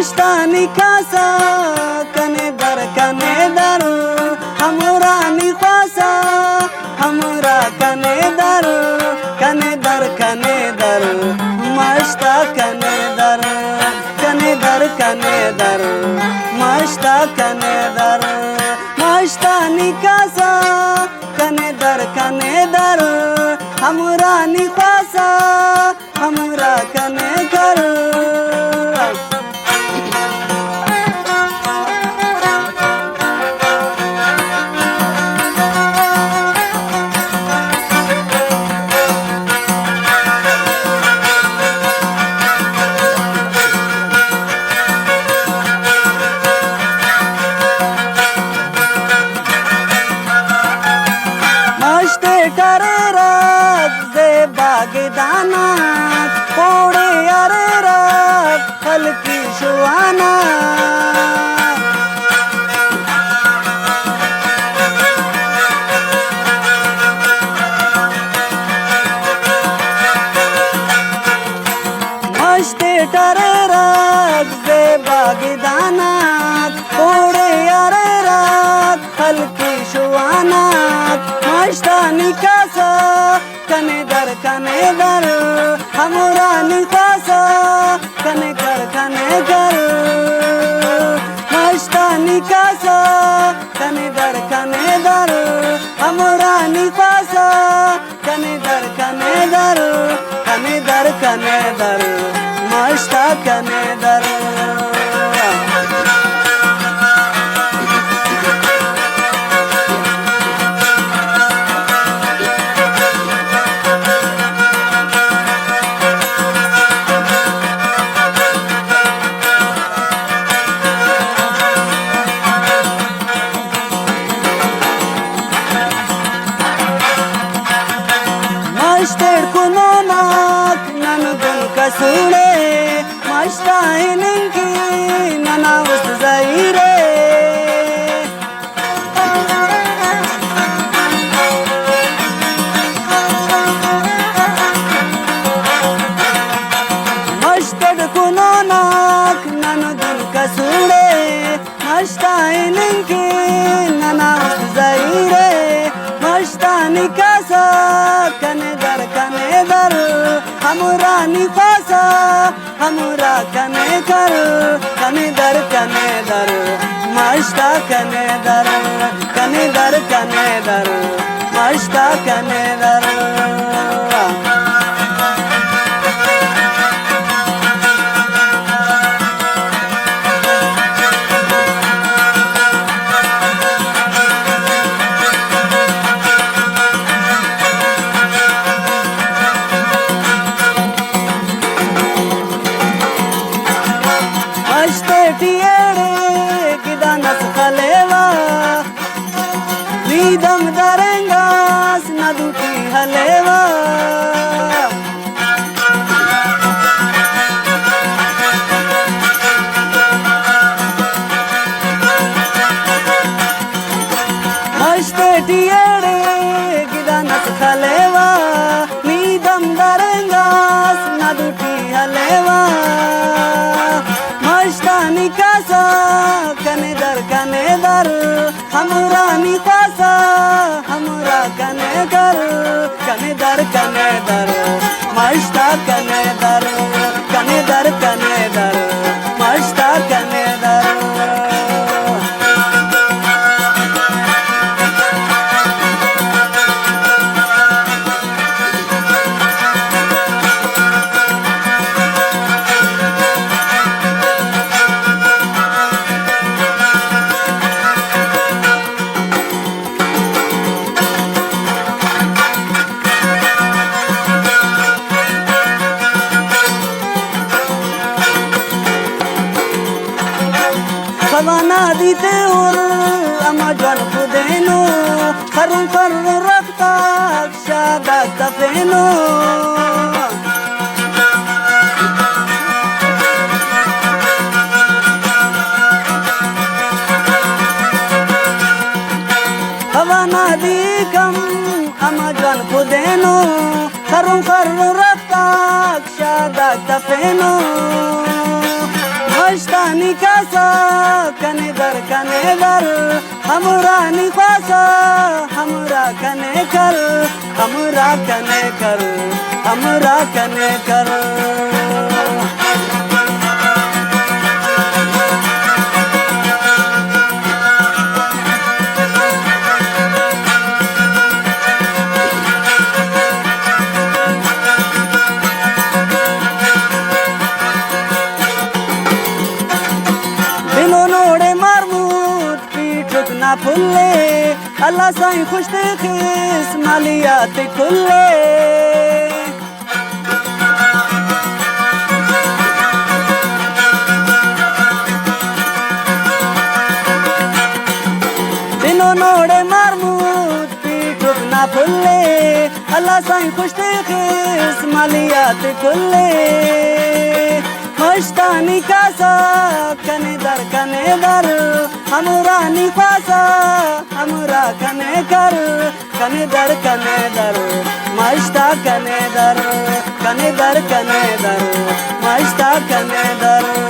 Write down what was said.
मस्तानी खासा कने दर हमरानी खासा हमरा कने दर मस्ता कने दर मस्ता कने दर मस्तानी खासा कने दर हमरानी खासा हमरा कने कर करे रात दे बागदाना कोड़े अरे रात हल्की सुहाना मस्ते टरे रात दे बागदाना कोड़े अरे रात हल्की सुहाना मस्तानी खासा कने दर हमरानी खासा कने कर मस्तानी खासा कने दर हमरानी खासा कने दर मस्ता कने दर मस्तेड कुनो नाक नन गुन कसूड़े मस्ताइनिंकी नना उस जाइरे मस्तेड कुनो नाक नन गुन कसूड़े मस्ताइनिंकी नना उस जाइरे मस्तानी खासा कने दर हमरानी खासा हमरा कने दर मस्ता कने दर मस्ता कने दर नीदम दरेंगास नदुटी हलेवा मस्ते टियड़े गिदानस खलेवा नीदम दरेंगास नदुटी हलेवा मस्तानी खासा कने दर हमरानी खासा हमरा कने दर मस्ता कने दर मस्ता कने दर सवाना दीते और अमाजन खुदेनो खरुं कर रखता शादा तफेनो सवाना दी कम अमाजन खुदेनो खरुं कर रखता शादा तफेनो मस्तानी कासा कने दर हमरा निफासा हमरा कने कर हमरा कने कर हमरा कने कर ना फुल्ले अल्लाह साईं खुश ते खिस मालियात खुल्ले दिनों नोड़े मारमूद पीठ ना फुल्ले अल्लाह साईं खुश ते खिस मालियात खुल्ले मस्तानी कासा कने दर हमरा निफासा हमरा कने कर कने दर मस्ता कने दर मस्ता कने दर